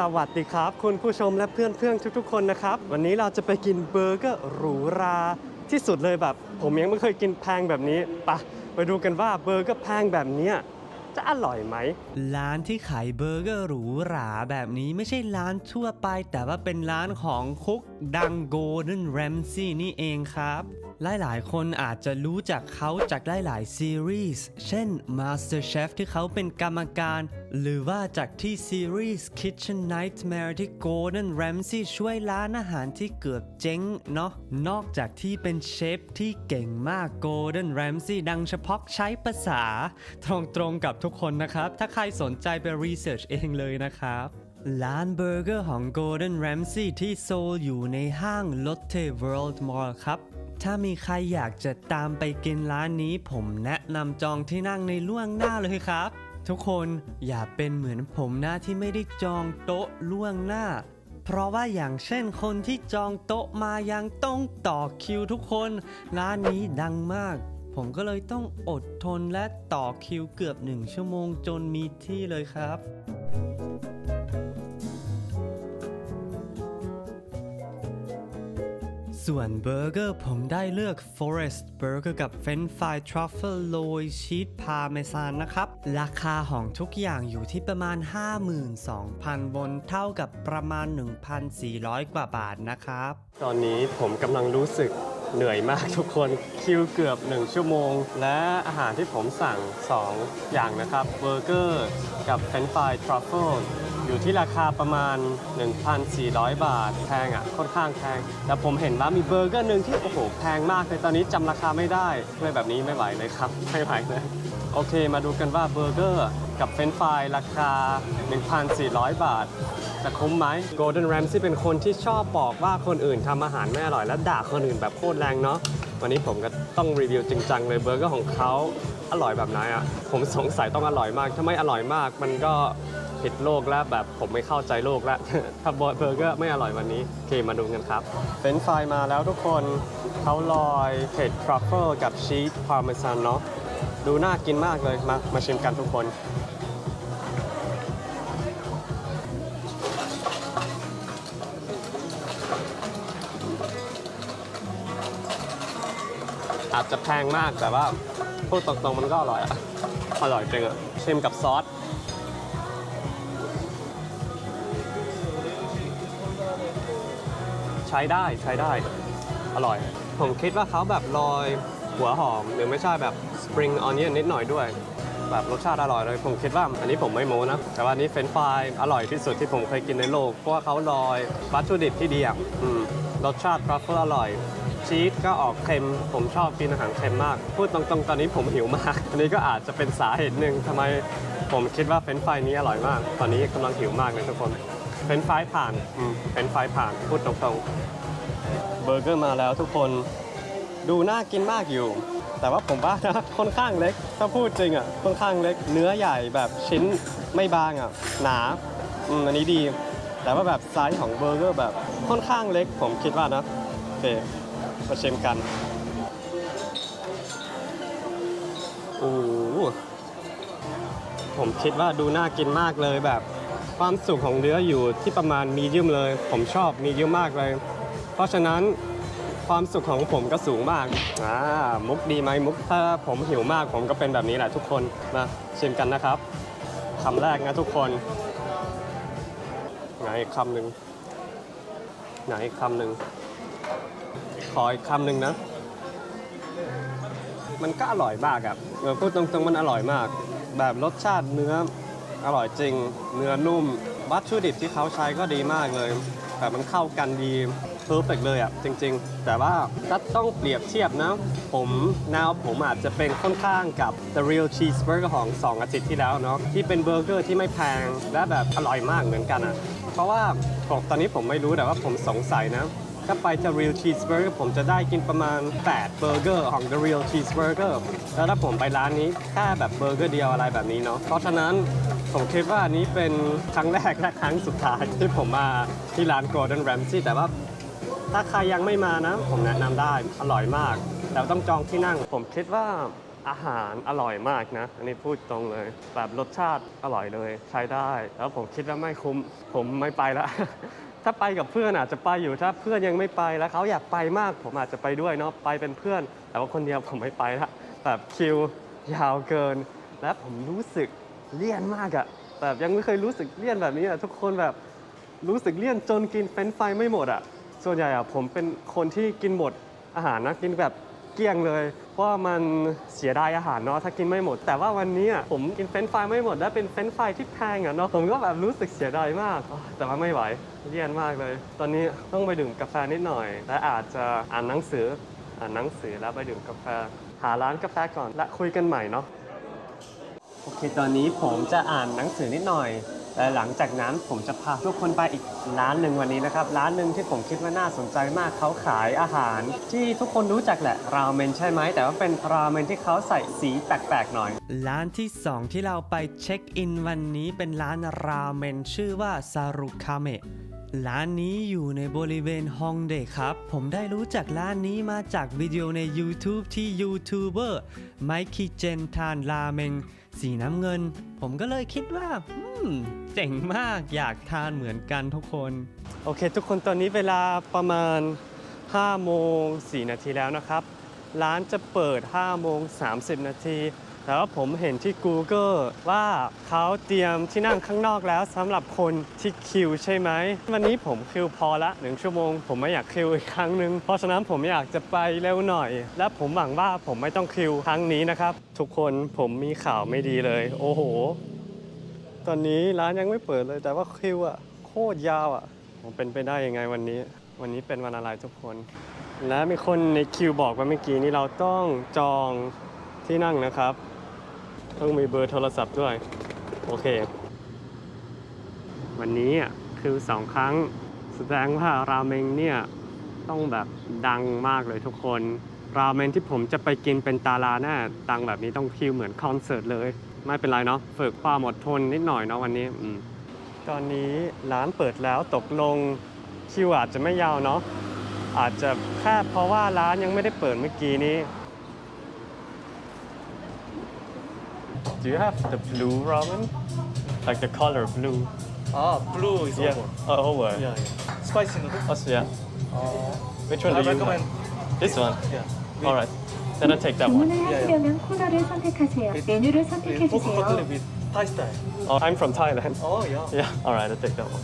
สวัสดีครับคุณผู้ชมและเพื่อนๆทุกๆคนนะครับวันนี้เราจะไปกินเบอร์เกอร์หรูหราที่สุดเลยแบบผมยังไม่เคยกินแพงแบบนี้ไปดูกันว่าเบอร์เกอร์แพงแบบนี้จะอร่อยไหมร้านที่ขายเบอร์เกอร์หรูหราแบบนี้ไม่ใช่ร้านทั่วไปแต่ว่าเป็นร้านของคุกดังโกลเด้นแรมซี่นี่เองครับหลายๆคนอาจจะรู้จักเขาจากหลายๆซีรีส์เช่น MasterChef ที่เขาเป็นกรรมการหรือว่าจากที่ซีรีส์ Kitchen Nightmare ที่ Gordon Ramsay ช่วยร้านอาหารที่เกือบเจ๊งเนาะนอกจากที่เป็นเชฟที่เก่งมาก Gordon Ramsay ดังเฉพาะใช้ภาษาตรงกับทุกคนนะครับถ้าใครสนใจไปรีเสิร์ชเองเลยนะครับร้านเบอร์เกอร์ของ Gordon Ramsay ที่โซลอยู่ในห้าง Lotte World Mall ครับถ้ามีใครอยากจะตามไปกินร้านนี้ผมแนะนำจองที่นั่งในล่วงหน้าเลยครับทุกคนอย่าเป็นเหมือนผมนะที่ไม่ได้จองโต๊ะล่วงหน้าเพราะว่าอย่างเช่นคนที่จองโต๊ะมายังต้องต่อคิวทุกคนร้านนี้ดังมากผมก็เลยต้องอดทนและต่อคิวเกือบ1 ชั่วโมงจนมีที่เลยครับส่วนเบอร์เกอร์ผมได้เลือก Forest Burger กับ French Fry Truffle โรยชีสพาเมซานนะครับราคาของทุกอย่างอยู่ที่ประมาณ 52,000 วอนเท่ากับประมาณ 1,400 กว่าบาทนะครับตอนนี้ผมกำลังรู้สึกเหนื่อยมากทุกคนคิวเกือบ1 ชั่วโมงและอาหารที่ผมสั่ง2 อย่างนะครับเบอร์เกอร์กับเฟรนช์ฟรายทรัฟเฟิลอยู่ที่ราคาประมาณ 1,400 บาทแพงค่อนข้างแพงแต่ผมเห็นว่ามีเบอร์เกอร์หนึ่งที่โอ้โหแพงมากเลยตอนนี้จำราคาไม่ได้เลยแบบนี้ไม่ไหวเลยครับไม่ไหวเลยโอเคมาดูกันว่าเบอร์เกอร์กับเฟรนช์ฟรายราคา 1,400 บาทจะคุ้มไหม Gordon Ramsay เป็นคนที่ชอบบอกว่าคนอื่นทำอาหารไม่อร่อยและด่าคนอื่นแบบโคตรแรงเนาะวันนี้ผมก็ต้องรีวิวจริงจังเลยเบอร์เกอร์ของเขาอร่อยแบบไหนอ่ะผมสงสัยต้องอร่อยมากถ้าไม่อร่อยมากมันก็ผิดโลกแล้วแบบผมไม่เข้าใจโลกแล้ว ถ้าเบอร์เกอร์ไม่อร่อยวันนี้โอเคมาดูกันครับเฟรนช์ฟรายมาแล้วทุกคนเขาลอยเผ็ดทรัฟเฟิลกับชีสพาร์เมซานเนาะดูน่ากินมากเลยมาชิมกันทุกคนอาจจะแพงมากแต่ว่าพูดตรงๆมันก็อร่อยอะอร่อยจริงอะชิมกับซอสใช้ได้อร่อยผมคิดว่าเขาแบบโรยหัวหอมหรือไม่ใช่แบบสปริงออนเนียนนิดหน่อยด้วยแบบรสชาติอร่อยเลยผมคิดว่าอันนี้ผมไม่โม้นะแต่ว่านี้เฟรนช์ฟรายอร่อยที่สุดที่ผมเคยกินในโลกเพราะว่าเขาโรยวัตถุดิบที่ดีอ่ะรสชาติทรัฟเฟิลอร่อยชีสก็ออกเค็มผมชอบกินอาหารเค็มมากพูดตรงๆตอนนี้ผมหิวมากอันนี้ก็อาจจะเป็นสาเหตุหนึ่งทำไมผมคิดว่าเฟรนช์ฟรายนี้อร่อยมากตอนนี้กำลังหิวมากเลยทุกคนเฟรนช์ฟรายผ่านเฟรนช์ฟรายผ่านพูดตรงๆเบอร์เกอร์มาแล้วทุกคนดูน่ากินมากอยู่แต่ว่าผมว่านะค่อนข้างเล็กถ้าพูดจริงอ่ะค่อนข้างเล็กเนื้อใหญ่แบบชิ้นไม่บางอ่ะหนาอันนี้ดีแต่ว่าแบบไซส์ของเบอร์เกอร์แบบค่อนข้างเล็กผมคิดว่านะโอเคมาชิมกันโอ้ผมคิดว่าดูน่ากินมากเลยแบบความสุกของเนื้ออยู่ที่ประมาณมีเดียมเลยผมชอบมีเดียมมากเลยเพราะฉะนั้นความสุขของผมก็สูงมากมุกดีไหมมุกถ้าผมหิวมากผมก็เป็นแบบนี้แหละทุกคนมาชิมกันนะครับคำแรกนะทุกคนไหนอีกคำหนึ่งไหนอีกคำหนึ่งขออีกคำหนึ่งนะมันก็อร่อยมากอะพูดตรงๆมันอร่อยมากแบบรสชาติเนื้ออร่อยจริงเนื้อนุ่มวัตถุดิบที่เขาใช้ก็ดีมากเลยแบบมันเข้ากันดีเพอร์เฟกต์เลยอ่ะจริงๆแต่ว่าถ้าต้องเปรียบเทียบนะผมอาจจะเป็นค่อนข้างกับ The Real Cheeseburger ของ2 อาทิตย์ที่แล้วเนาะที่เป็นเบอร์เกอร์ที่ไม่แพงและแบบอร่อยมากเหมือนกันอ่ะเพราะว่าตอนนี้ผมไม่รู้แต่ว่าผมสงสัยนะถ้าไป The Real Cheeseburger ผมจะได้กินประมาณ8เบอร์เกอร์ของ The Real Cheeseburger แล้วถ้าผมไปร้านนี้แค่แบบเบอร์เกอร์เดียวอะไรแบบนี้เนาะเพราะฉะนั้นผมคิดว่านี้เป็นครั้งแรกและครั้งสุดท้ายที่ผมมาที่ร้าน Gordon Ramsay แต่ว่าถ้าใครยังไม่มานะผมแนะนำได้อร่อยมากแต่ต้องจองที่นั่งผมคิดว่า อาหารอร่อยมากนะ อันนี้พูดตรงเลย แบบรสชาติอร่อยเลยใช้ได้ แล้วผมคิดว่าไม่คุ้ม ผมไม่ไปแล้ว ถ้าไปกับเพื่อนอาจจะไปอยู่ ถ้าเพื่อนยังไม่ไปแล้วเขาอยากไปมาก ผมอาจจะไปด้วยเนาะ ไปเป็นเพื่อน แต่ว่าคนเดียวผมไม่ไปละแบบคิวยาวเกิน และผมรู้สึกเลี่ยนมากอะแบบยังไม่เคยรู้สึกเลี่ยนแบบนี้อะทุกคนแบบรู้สึกเลี่ยนจนกินเฟรนช์ฟรายไม่หมดอะส่วนใหญ่อะผมเป็นคนที่กินหมดอาหารนะกินแบบเกลี้ยงเลย เพราะว่ามันเสียดายอาหารเนาะถ้ากินไม่หมด แต่ว่าวันนี้อะผมกินเฟรนช์ฟรายไม่หมดและเป็นเฟรนช์ฟรายที่แพงอะเนาะผมก็แบบรู้สึกเสียดายมากแต่ว่าไม่ไหวเลี่ยนมากเลย ตอนนี้ต้องไปดื่มกาแฟนิดหน่อย และอาจจะอ่านหนังสือแล้วไปดื่มกาแฟหาร้านกาแฟก่อนและคุยกันใหม่เนาะ โอเค ตอนนี้ผมจะอ่านหนังสือนิดหน่อยและหลังจากนั้นผมจะพาทุกคนไปอีกร้านหนึ่งวันนี้นะครับ ร้านหนึ่งที่ผมคิดว่าน่าสนใจมาก เขาขายอาหารที่ทุกคนรู้จักแหละ ราเมนใช่ไหม แต่ว่าเป็นราเมนที่เขาใส่สีแปลกๆหน่อย ร้านที่ 2 ที่เราไปเช็คอินวันนี้เป็นร้านราเมนชื่อว่าซารุคาเมะร้านนี้อยู่ในบริเวณฮองเดครับ ผมได้รู้จักร้านนี้มาจากวิดีโอใน YouTube ที่ยูทูบเบอร์ไมคิเจนทานราเมงสีน้ำเงิน ผมก็เลยคิดว่าเจ๋งมากอยากทานเหมือนกันทุกคน โอเค ทุกคนตอนนี้เวลาประมาณ5โมง4นาทีแล้วนะครับ ร้านจะเปิด5โมง30นาทีแต่ว่าผมเห็นที่ Google ว่าเขาเตรียมที่นั่งข้างนอกแล้วสำหรับคนที่คิวใช่ไหม วันนี้ผมคิวพอละ1ชั่วโมงผมไม่อยากคิวอีกครั้งหนึ่งเพราะฉะนั้นผมอยากจะไปเร็วหน่อย และผมหวังว่าผมไม่ต้องคิวครั้งนี้นะครับ ทุกคนผมมีข่าวไม่ดีเลย โอ้โห ตอนนี้ร้านยังไม่เปิดเลยแต่ว่าคิวอะโคตรยาวอะผมเป็นไปได้ยังไงวันนี้เป็นวันอะไรทุกคน และมีคนในคิวบอกว่าเมื่อกี้นี้เราต้องจองที่นั่งนะครับ ต้องมีเบอร์โทรศัพท์ด้วยโอเค วันนี้คือ2ครั้งแสดงว่าราเมงเนี่ยต้องแบบดังมากเลยทุกคนราเมงที่ผมจะไปกินเป็นตาราแน่ดังแบบนี้ต้องคิวเหมือนคอนเสิร์ตเลยไม่เป็นไรเนาะฝึกความอดทนนิดหน่อยเนาะวันนี้ตอนนี้ร้านเปิดแล้วตกลงคิวอาจจะไม่ยาวเนาะอาจจะแค่เพราะว่าร้านยังไม่ได้เปิดเมื่อกี้นี้ Do you have the blue ramen? Like the color blue? Blue is Yeah. over. Over. Yeah. Spicy noodle. Oh, yeah. Which one I do you recommend. like? This one? Yeah. Alright. Then I'll take that one. 주문을 하시려면 코너를 선택하세요. 메뉴를 선택해 Pork 주세요. cutlet with Thai style. Oh, I'm from Thailand. Oh yeah. Yeah. Alright, I'll take that one.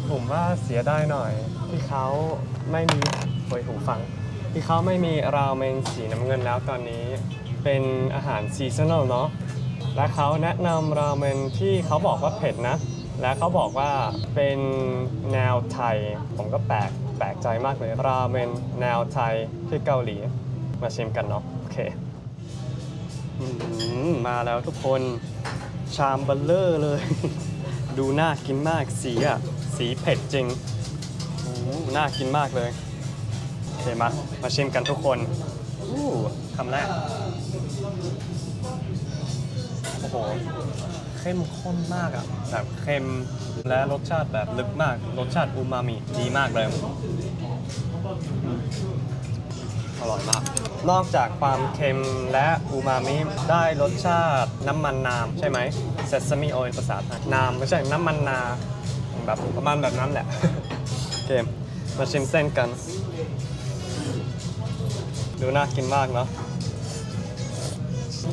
ผมว่าเสียดายหน่อยที่เขาไม่มีหูฟังที่เขาไม่มีราเมงสีน้ำเงินแล้วตอนนี้เป็นอาหารซีซันอลเนาะและเขาแนะนำราเมงที่เขาบอกว่าเผ็ดนะและเขาบอกว่าเป็นแนวไทยผมก็แปลกใจมากเลยราเมงแนวไทยที่เกาหลีมาชิมกันเนาะโอเคมาแล้วทุกคนชามเบลเลอร์เลย ดูน่ากินมากสีเผ็ดจริงน่ากินมากเลยโอเคมาชิมกันทุกคนคำแรกโอ้โหเข้มข้นมากอะแบบเค็มและรสชาติแบบลึกมากรสชาติอูมามิดีมากเลยอร่อยมากนอกจากความเค็มและอูมามิได้รสชาติน้ำมันนามใช่ไหมเซซามิออยล์ภาษาไทยนามไม่ใช่น้ำมันนาแบบประมาณแบบนั้นแหละ โอเคมาชิมเส้นกันดูน่ากินมากเนาะ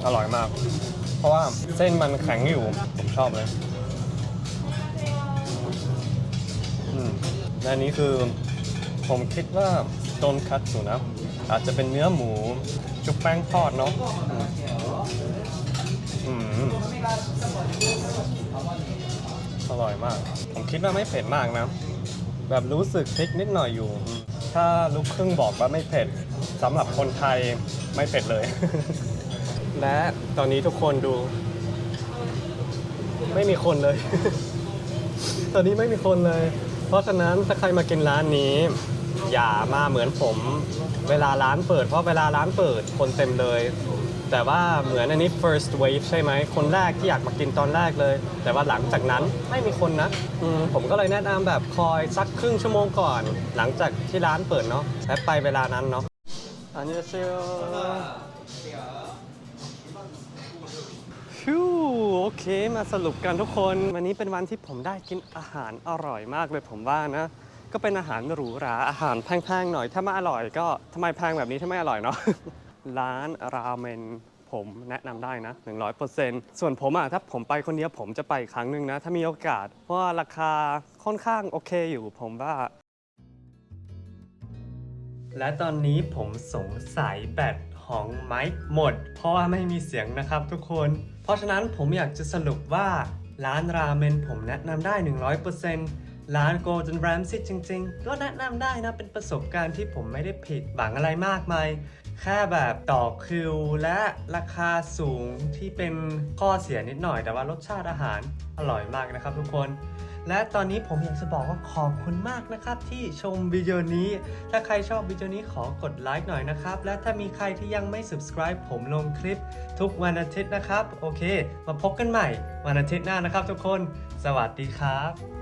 อร่อยมากเพราะว่าเส้นมันแข็งอยู่ผมชอบเลยและอันนี้คือผมคิดว่าต้นคัตสึนะอาจจะเป็นเนื้อหมูชุบแป้งทอดเนาะอร่อยมากผมคิดว่าไม่เผ็ดมากนะแบบรู้สึกพริกนิดหน่อยอยู่ถ้าลูกครึ่งบอกว่าไม่เผ็ดสำหรับคนไทยไม่เผ็ดเลย และตอนนี้ทุกคนดูไม่มีคนเลย ตอนนี้ไม่มีคนเลย เพราะฉะนั้นถ้าใครมากินร้านนี้อย่ามาเหมือนผมเวลาร้านเปิดเพราะเวลาร้านเปิดคนเต็มเลย แต่ว่าเหมือนอันนี้ first wave ใช่ไหมคนแรกที่อยากมากินตอนแรกเลย แต่ว่าหลังจากนั้นไม่มีคนนะผมก็เลยแนะนำแบบคอยสักครึ่งชั่วโมงก่อน หลังจากที่ร้านเปิดเนาะและไปเวลานั้นเนาะอันนี้เซลโอเคมาสรุปกันทุกคนวันนี้เป็นวันที่ผมได้กินอาหารอร่อยมากเลยผมว่านะก็เป็นอาหารหรูหราอาหารแพงๆหน่อยถ้าไม่อร่อยก็ทำไมแพงแบบนี้ถ้าไม่อร่อยเนาะ ร้านราเมนผมแนะนำได้นะ 100% ส่วนผมถ้าผมไปคนเดียวผมจะไปอีกครั้งหนึ่งนะถ้ามีโอกาสเพราะว่าราคาค่อนข้างโอเคอยู่ผมว่า และตอนนี้ผมสงสัยแบตของไมค์หมด เพราะว่าไม่มีเสียงนะครับทุกคน เพราะฉะนั้นผมอยากจะสรุปว่าร้านราเมนผมแนะนำได้ 100%ร้าน Gordon Ramsay จริงๆ ก็แนะนำได้นะเป็นประสบการณ์ที่ผมไม่ได้ผิดหวังอะไรมากมาย แค่แบบต่อคิวและราคาสูงที่เป็นข้อเสียนิดหน่อย แต่ว่ารสชาติอาหารอร่อยมากนะครับทุกคน และตอนนี้ผมอยากจะบอกว่าขอบคุณมากนะครับที่ชมวิดีโอนี้ ถ้าใครชอบวิดีโอนี้ขอกดไลค์หน่อยนะครับ และถ้ามีใครที่ยังไม่ subscribe ผมลงคลิปทุกวันอาทิตย์นะครับ โอเค มาพบกันใหม่วันอาทิตย์หน้านะครับทุกคน สวัสดีครับ